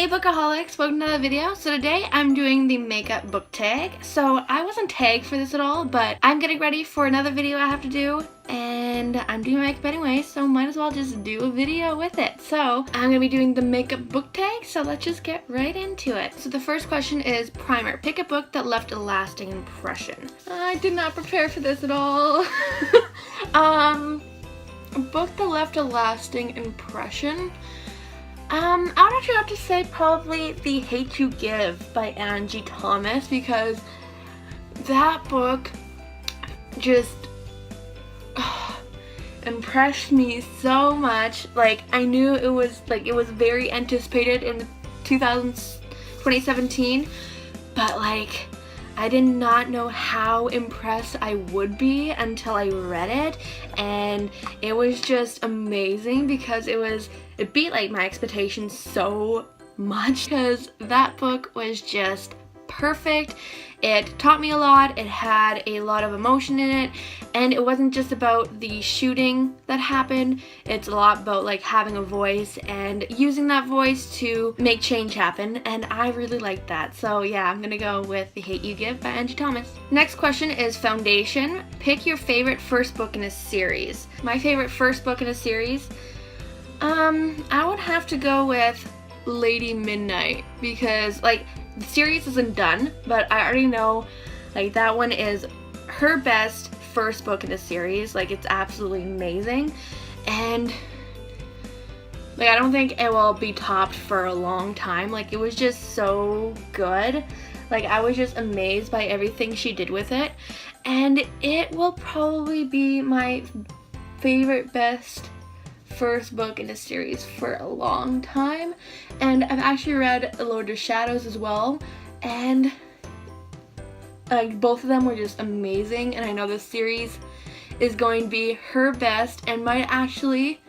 Hey Bookaholics, welcome to another video. So today I'm doing the makeup book tag. So I wasn't tagged for this at all, but I'm getting ready for another video I have to do and I'm doing my makeup anyway, so might as well just do a video with it. So I'm gonna be doing the makeup book tag, so let's just get right into it. So the first question is primer. Pick a book that left a lasting impression. I did not prepare for this at all. A book that left a lasting impression. I would actually have to say probably The Hate You Give by Angie Thomas, because that book just impressed me so much. Like, I knew it was very anticipated in 2017, but like I did not know how impressed I would be until I read it, and it was just amazing because it beat like my expectations so much, because that book was just perfect. It taught me a lot, it had a lot of emotion in it, and it wasn't just about the shooting that happened. It's a lot about like having a voice and using that voice to make change happen, and I really liked that. So yeah, I'm gonna go with The Hate You Give by Angie Thomas. Next question is foundation. Pick your favorite first book in a series. My favorite first book in a series, I would have to go with Lady Midnight, because like the series isn't done, but I already know like that one is her best first book in the series. Like, it's absolutely amazing, and like I don't think it will be topped for a long time. Like, it was just so good. Like, I was just amazed by everything she did with it, and it will probably be my favorite best first book in a series for a long time. And I've actually read Lord of Shadows as well, and like both of them were just amazing, and I know this series is going to be her best and might actually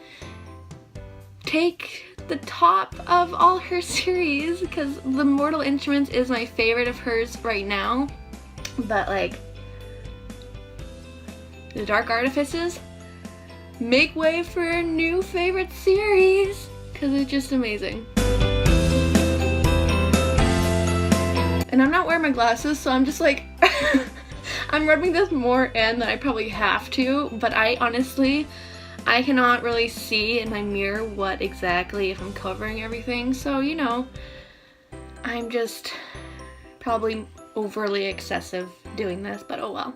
take the top of all her series, because The Mortal Instruments is my favorite of hers right now, but like The Dark Artifices make way for a new favorite series, because it's just amazing. And I'm not wearing my glasses, so I'm just like I'm rubbing this more in than I probably have to, but I cannot really see in my mirror what exactly if I'm covering everything, so you know, I'm just probably overly excessive doing this, but oh well.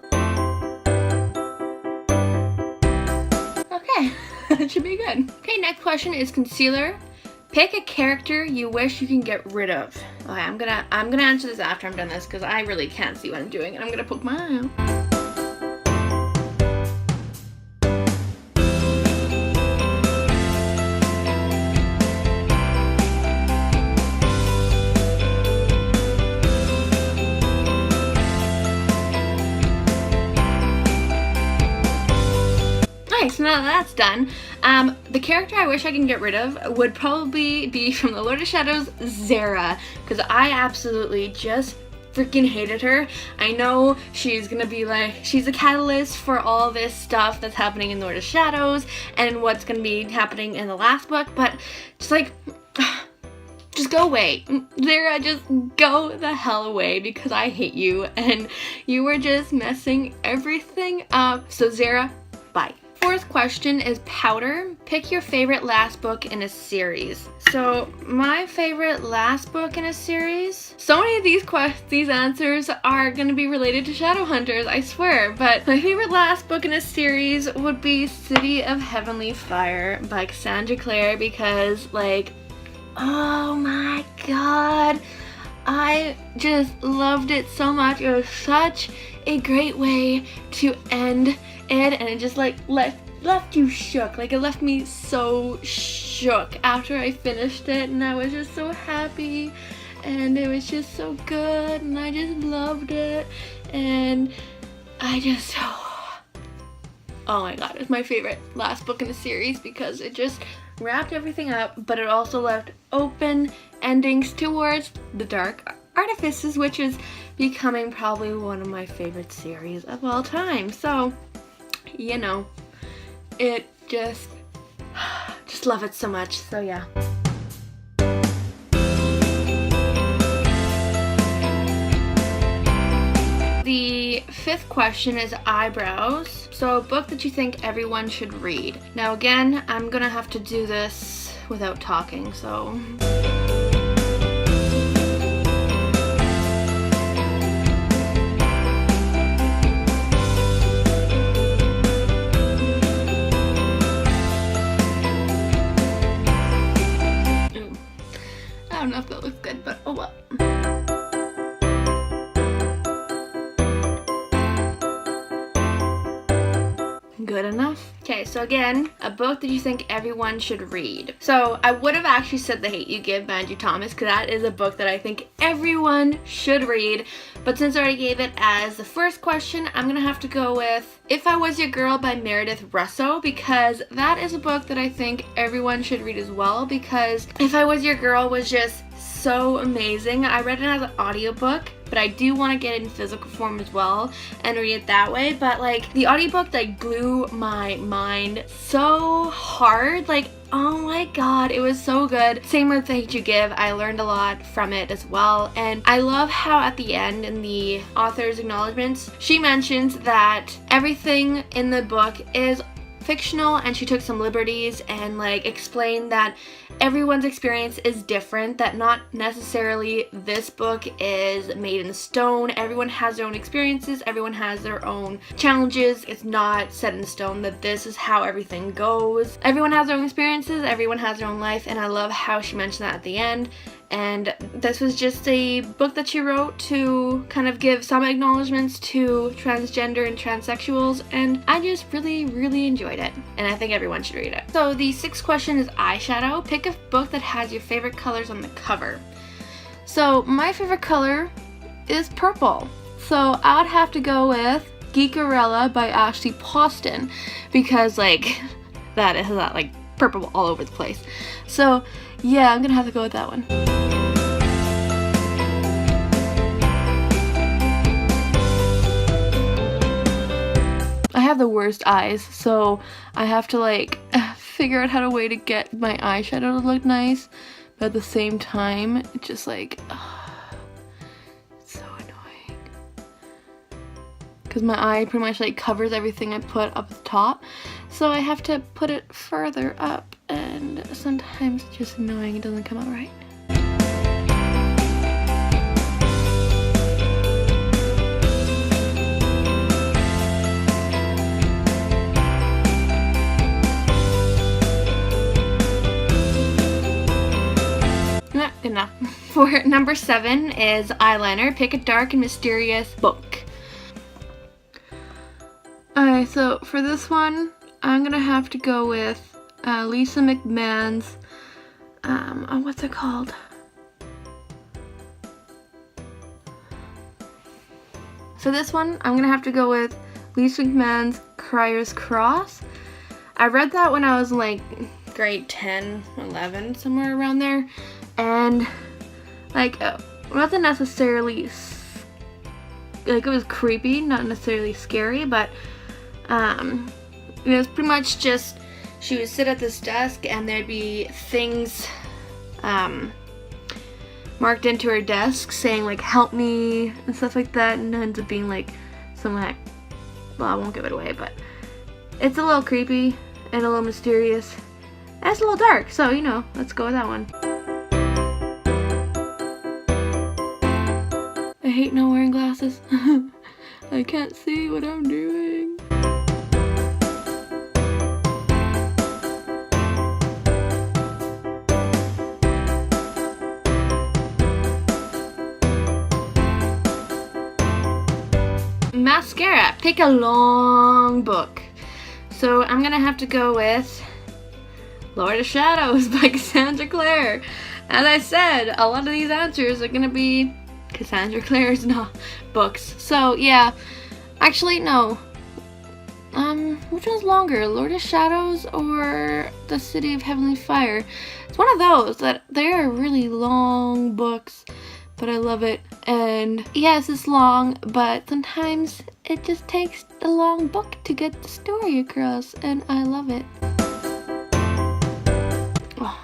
That should be good. Okay, next question is concealer. Pick a character you wish you can get rid of. Okay, I'm gonna answer this after I'm done this, because I really can't see what I'm doing, and I'm gonna poke my eye out. So now that that's done, the character I wish I can get rid of would probably be from the Lord of Shadows, Zara, because I absolutely just freaking hated her. I know she's gonna be like, she's a catalyst for all this stuff that's happening in Lord of Shadows and what's gonna be happening in the last book, but just like, just go away. Zara, just go the hell away, because I hate you and you were just messing everything up. So Zara, bye. Fourth question is powder. Pick your favorite last book in a series. So my favorite last book in a series, so many of these answers are going to be related to Shadowhunters, I swear, but my favorite last book in a series would be City of Heavenly Fire by Cassandra Clare, because like, oh my god, I just loved it so much. It was such a great way to end it, and it just like left you shook. Like, it left me so shook after I finished it, and I was just so happy, and it was just so good, and I just loved it, and I just, oh my god, it's my favorite last book in the series, because it just wrapped everything up, but it also left open endings towards The Dark Artifices, which is becoming probably one of my favorite series of all time. So, you know, it just love it so much. So yeah. question is eyebrows. So a book that you think everyone should read. Now again, I'm gonna have to do this without talking, so. I don't know if that looks good, but oh well. Good enough? Okay, so again, a book that you think everyone should read. So I would have actually said The Hate You Give by Angie Thomas, because that is a book that I think everyone should read. But since I already gave it as the first question, I'm gonna have to go with If I Was Your Girl by Meredith Russo, because that is a book that I think everyone should read as well, because If I Was Your Girl was just so amazing. I read it as an audiobook, but I do want to get it in physical form as well and read it that way. But like the audiobook like blew my mind so hard. Like, oh my god, it was so good. Same with The Hate You Give. I learned a lot from it as well. And I love how at the end in the author's acknowledgements, she mentions that everything in the book is fictional and she took some liberties and like explained that everyone's experience is different, that not necessarily this book is made in stone. Everyone has their own experiences, everyone has their own challenges. It's not set in stone that this is how everything goes. Everyone has their own experiences, everyone has their own life, and I love how she mentioned that at the end. And this was just a book that she wrote to kind of give some acknowledgements to transgender and transsexuals, and I just really, really enjoyed it, and I think everyone should read it. So the sixth question is eyeshadow. Pick a book that has your favorite colors on the cover. So my favorite color is purple. So I would have to go with Geekarella by Ashley Poston, because like that has that like purple all over the place. So yeah, I'm gonna have to go with that one. I have the worst eyes, so I have to like figure out how to get my eyeshadow to look nice, but at the same time, it's just like, it's so annoying. Because my eye pretty much like covers everything I put up at the top, so I have to put it further up, and sometimes it's just annoying, it doesn't come out right. Good enough. For number 7 is eyeliner. Pick a dark and mysterious book. Alright, so for this one, I'm gonna have to go with Lisa McMahon's, what's it called? So this one, I'm gonna have to go with Lisa McMahon's Crier's Cross. I read that when I was like grade 10, 11, somewhere around there. And like it wasn't necessarily like, it was creepy, not necessarily scary, but it was pretty much just she would sit at this desk and there'd be things marked into her desk saying like help me and stuff like that, and it ends up being like some like, well, I won't give it away, but it's a little creepy and a little mysterious and it's a little dark, so you know, let's go with that one. I hate not wearing glasses. I can't see what I'm doing. Mascara. Pick a long book. So I'm gonna have to go with Lord of Shadows by Cassandra Clare. As I said, a lot of these answers are gonna be Cassandra Clare's books. So yeah, actually no. Which one's longer, Lord of Shadows or The City of Heavenly Fire? It's one of those that they are really long books, but I love it. And yes, it's long, but sometimes it just takes a long book to get the story across, and I love it. Oh,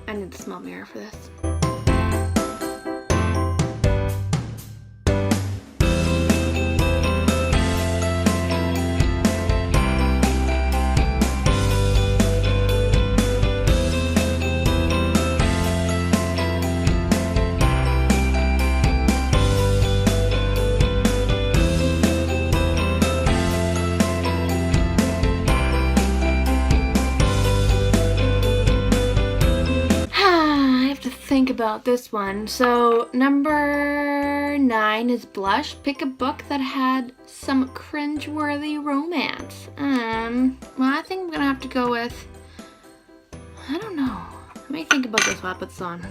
I need the small mirror for this. think about this one. So number 9 is Blush. Pick a book that had some cringe-worthy romance. Well, I think I'm gonna have to go with, I don't know. Let me think about this while I put this on.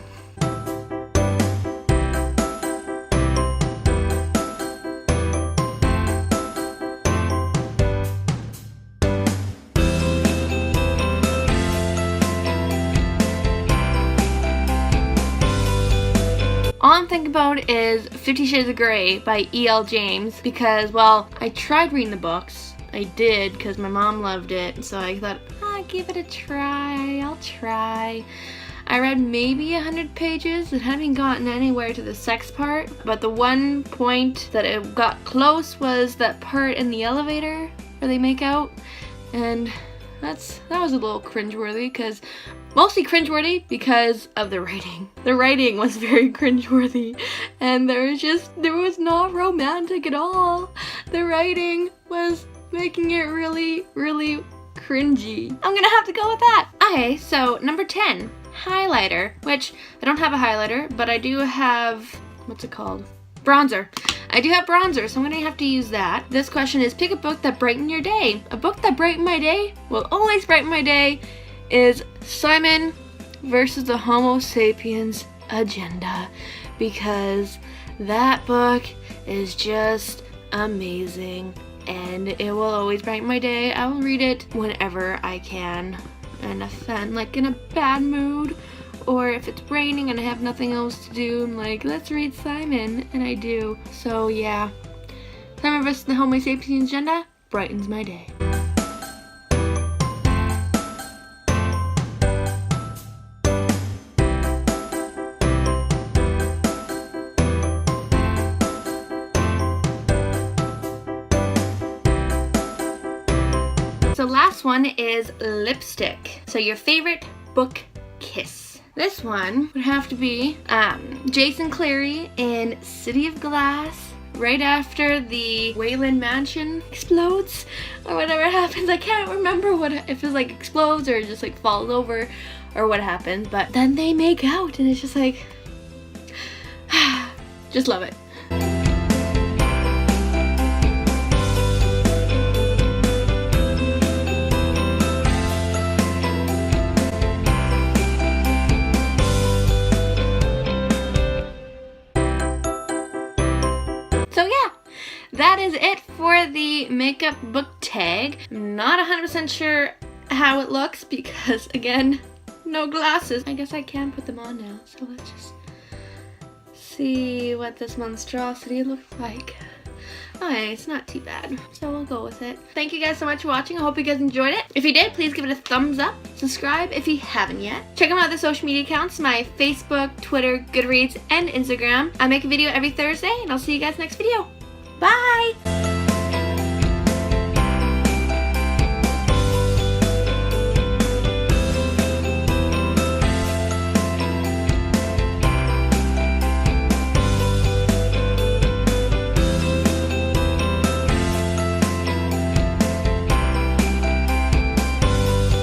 All I'm thinking about is 50 Shades of Grey by E.L. James because, well, I tried reading the books. I did because my mom loved it, so I thought, I'll give it a try. I'll try. I read maybe 100 pages and haven't gotten anywhere to the sex part, but the one point that it got close was that part in the elevator where they make out, and that was a little cringeworthy, because mostly cringeworthy because of the writing. The writing was very cringeworthy, and there was not romantic at all. The writing was making it really, really cringy. I'm gonna have to go with that. Okay, so number 10, highlighter, which I don't have a highlighter, but I do have, what's it called? Bronzer. I do have bronzer, so I'm gonna have to use that. This question is, pick a book that brightened your day. A book that brightened my day, will always brighten my day, is Simon versus the Homo sapiens agenda, because that book is just amazing and it will always brighten my day. I will read it whenever I can, and if I'm like in a bad mood, or if it's raining and I have nothing else to do, I'm like, let's read Simon, and I do. So yeah, Simon versus the Homo sapiens agenda brightens my day. So last one is lipstick. So your favorite book kiss. This one would have to be Jason Clary in City of Glass, right after the Wayland mansion explodes or whatever happens. I can't remember if it like explodes or just like falls over or what happens, but then they make out and it's just like, just love it. So yeah, that is it for the makeup book tag. I'm not 100% sure how it looks because, again, no glasses. I guess I can put them on now, so let's just see what this monstrosity looks like. Okay, it's not too bad, so we'll go with it. Thank you guys so much for watching. I hope you guys enjoyed it. If you did, please give it a thumbs up. Subscribe if you haven't yet. Check out my other social media accounts, my Facebook, Twitter, Goodreads, and Instagram. I make a video every Thursday, and I'll see you guys next video. Bye!